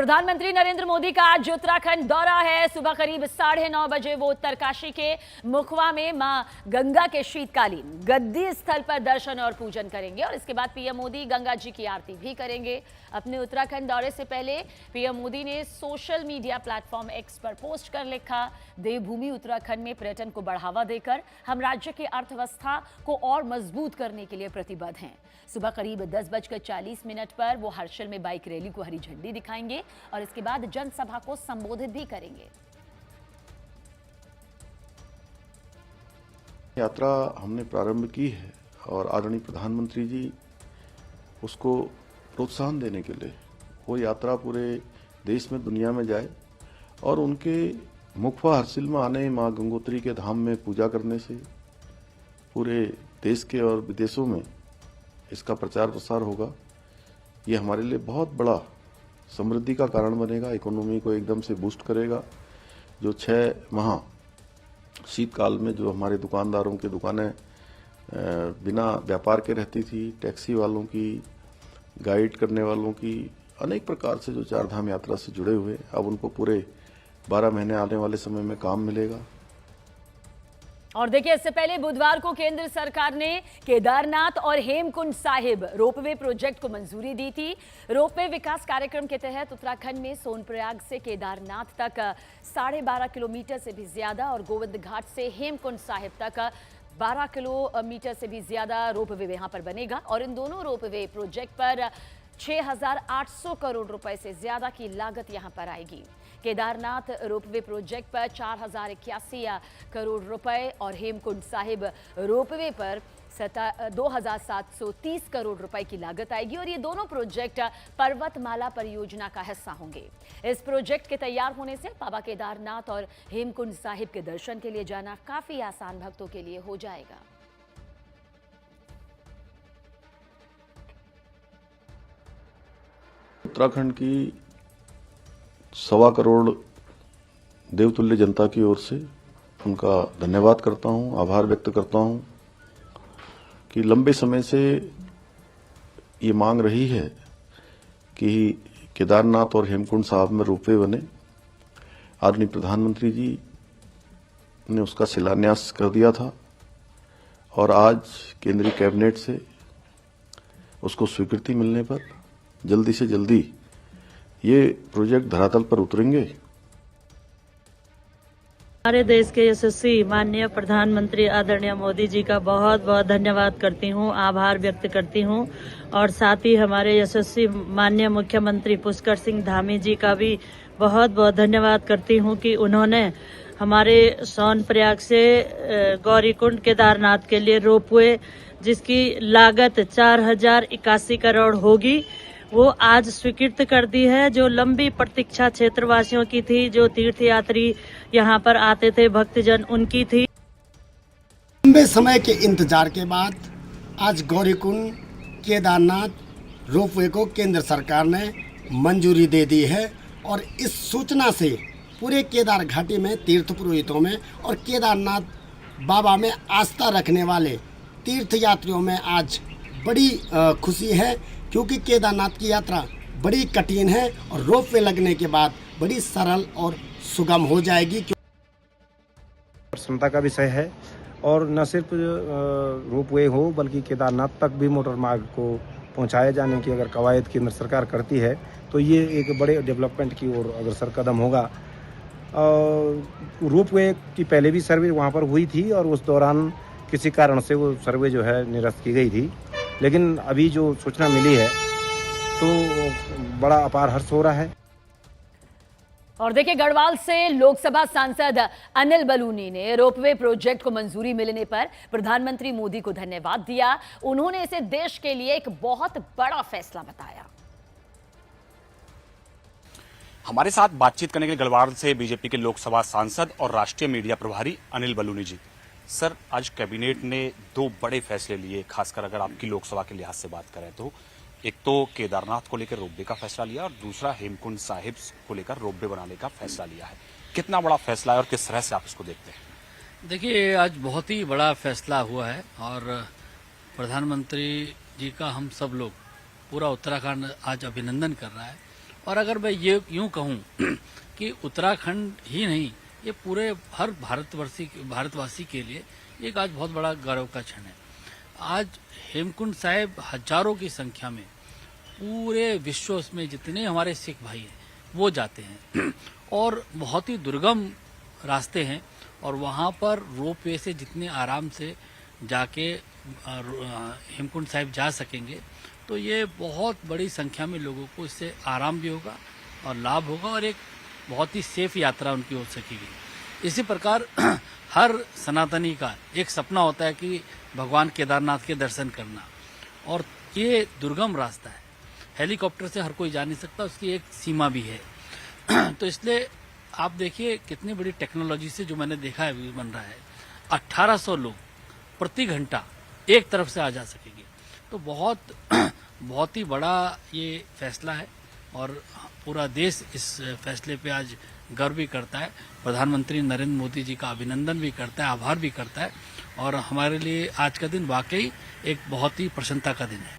प्रधानमंत्री नरेंद्र मोदी का आज उत्तराखंड दौरा है। सुबह करीब 9:30 बजे वो उत्तरकाशी के मुखवा में मां गंगा के शीतकालीन गद्दी स्थल पर दर्शन और पूजन करेंगे और इसके बाद पीएम मोदी गंगा जी की आरती भी करेंगे। अपने उत्तराखंड दौरे से पहले पीएम मोदी ने सोशल मीडिया प्लेटफॉर्म एक्स पर पोस्ट कर लिखा, देवभूमि उत्तराखंड में पर्यटन को बढ़ावा देकर हम राज्य की अर्थव्यवस्था को और मजबूत करने के लिए प्रतिबद्ध हैं। सुबह करीब 10:40 पर वो हर्षल में बाइक रैली को हरी झंडी दिखाएंगे और इसके बाद जनसभा को संबोधित भी करेंगे। यात्रा हमने प्रारंभ की है और आदरणीय प्रधानमंत्री जी उसको प्रोत्साहन देने के लिए वो यात्रा पूरे देश में, दुनिया में जाए और उनके मुखवा हर्षिल में आने, मां गंगोत्री के धाम में पूजा करने से पूरे देश के और विदेशों में इसका प्रचार प्रसार होगा। ये हमारे लिए बहुत बड़ा समृद्धि का कारण बनेगा, इकोनॉमी को एकदम से बूस्ट करेगा। जो 6 माह शीतकाल में जो हमारे दुकानदारों की दुकानें बिना व्यापार के रहती थी, टैक्सी वालों की, गाइड करने वालों की, अनेक प्रकार से जो चारधाम यात्रा से जुड़े हुए, अब उनको पूरे 12 महीने आने वाले समय में काम मिलेगा। और देखिए, इससे पहले बुधवार को केंद्र सरकार ने केदारनाथ और हेमकुंड साहिब रोपवे प्रोजेक्ट को मंजूरी दी थी। रोपवे विकास कार्यक्रम के तहत उत्तराखंड में सोनप्रयाग से केदारनाथ तक 12.5 किलोमीटर से भी ज्यादा और गोविंद घाट से हेमकुंड साहिब तक 12 किलोमीटर से भी ज्यादा रोपवे यहां पर बनेगा और इन दोनों रोपवे प्रोजेक्ट पर 6,800 करोड़ रुपए से ज्यादा की लागत यहां पर आएगी। केदारनाथ रोपवे प्रोजेक्ट पर 4,081 करोड़ रुपए और हेमकुंड साहिब रोपवे पर 2,730 करोड़ रुपए की लागत आएगी और ये दोनों प्रोजेक्ट पर्वतमाला परियोजना का हिस्सा होंगे। इस प्रोजेक्ट के तैयार होने से बाबा केदारनाथ और हेमकुंड साहिब के दर्शन के लिए जाना काफी आसान भक्तों के लिए हो जाएगा। उत्तराखंड की 1.25 करोड़ देवतुल्य जनता की ओर से उनका धन्यवाद करता हूं, आभार व्यक्त करता हूं कि लंबे समय से ये मांग रही है कि केदारनाथ और हेमकुंड साहिब में रोपवे बने। आदरणीय प्रधानमंत्री जी ने उसका शिलान्यास कर दिया था और आज केंद्रीय कैबिनेट से उसको स्वीकृति मिलने पर जल्दी से जल्दी ये प्रोजेक्ट धरातल पर उतरेंगे। हमारे देश के यशस्वी माननीय प्रधानमंत्री आदरणीय मोदी जी का बहुत बहुत धन्यवाद करती हूँ, आभार व्यक्त करती हूँ और साथ ही हमारे यशस्वी माननीय मुख्यमंत्री पुष्कर सिंह धामी जी का भी बहुत बहुत धन्यवाद करती हूँ कि उन्होंने हमारे सोनप्रयाग से गौरीकुंड केदारनाथ के लिए रोपवे जिसकी लागत 4,081 करोड़ होगी वो आज स्वीकृत कर दी है। जो लंबी प्रतीक्षा क्षेत्रवासियों की थी, जो तीर्थयात्री यहाँ पर आते थे भक्तजन, उनकी थी। लंबे समय के इंतजार के बाद आज गौरीकुंड केदारनाथ रोपवे को केंद्र सरकार ने मंजूरी दे दी है और इस सूचना से पूरे केदार घाटी में तीर्थ पुरोहितों में और केदारनाथ बाबा में आस्था रखने वाले तीर्थयात्रियों में आज बड़ी खुशी है, क्योंकि केदारनाथ की यात्रा बड़ी कठिन है और रोपवे लगने के बाद बड़ी सरल और सुगम हो जाएगी। प्रसन्नता का विषय है और न सिर्फ रोपवे हो बल्कि केदारनाथ तक भी मोटर मार्ग को पहुंचाए जाने की अगर कवायद केंद्र सरकार करती है तो ये एक बड़े डेवलपमेंट की ओर अग्रसर कदम होगा। रोपवे की पहले भी सर्वे वहाँ पर हुई थी और उस दौरान किसी कारण से वो सर्वे जो है निरस्त की गई थी, लेकिन अभी जो सूचना मिली है तो बड़ा अपार हर्ष हो रहा है। और देखिए, गढ़वाल से लोकसभा सांसद अनिल बलूनी ने रोपवे प्रोजेक्ट को मंजूरी मिलने पर प्रधानमंत्री मोदी को धन्यवाद दिया। उन्होंने इसे देश के लिए एक बहुत बड़ा फैसला बताया। हमारे साथ बातचीत करने के लिए गढ़वाल से बीजेपी के लोकसभा सांसद और राष्ट्रीय मीडिया प्रभारी अनिल बलूनी जी। सर, आज कैबिनेट ने 2 बड़े फैसले लिए, खासकर अगर आपकी लोकसभा के लिहाज से बात करें तो एक तो केदारनाथ को लेकर रोपवे का फैसला लिया और दूसरा हेमकुंड साहिब को लेकर रोपवे बनाने का फैसला लिया है। कितना बड़ा फैसला है और किस तरह से आप इसको देखते हैं? देखिए, आज बहुत ही बड़ा फैसला हुआ है और प्रधानमंत्री जी का हम सब लोग, पूरा उत्तराखंड आज अभिनंदन कर रहा है और अगर मैं ये यूं कहूं कि उत्तराखंड ही नहीं, ये पूरे हर भारतवासी के लिए एक आज बहुत बड़ा गौरव का क्षण है। आज हेमकुंड साहिब हजारों की संख्या में पूरे विश्व में जितने हमारे सिख भाई हैं वो जाते हैं और बहुत ही दुर्गम रास्ते हैं और वहाँ पर रोपवे से जितने आराम से जाके हेमकुंड साहिब जा सकेंगे तो ये बहुत बड़ी संख्या में लोगों को इससे आराम भी होगा और लाभ होगा और एक बहुत ही सेफ यात्रा उनकी हो सकेगी। इसी प्रकार हर सनातनी का एक सपना होता है कि भगवान केदारनाथ के दर्शन करना, और ये दुर्गम रास्ता है, हेलीकॉप्टर से हर कोई जा नहीं सकता, उसकी एक सीमा भी है। तो इसलिए आप देखिए कितनी बड़ी टेक्नोलॉजी से जो मैंने देखा है बन रहा है, 1800 लोग प्रति घंटा एक तरफ से आ जा सकेंगे। तो बहुत ही बड़ा ये फैसला है और पूरा देश इस फैसले पे आज गर्व भी करता है। प्रधानमंत्री नरेंद्र मोदी जी का अभिनंदन भी करता है, आभार भी करता है और हमारे लिए आज का दिन वाकई एक बहुत ही प्रसन्नता का दिन है।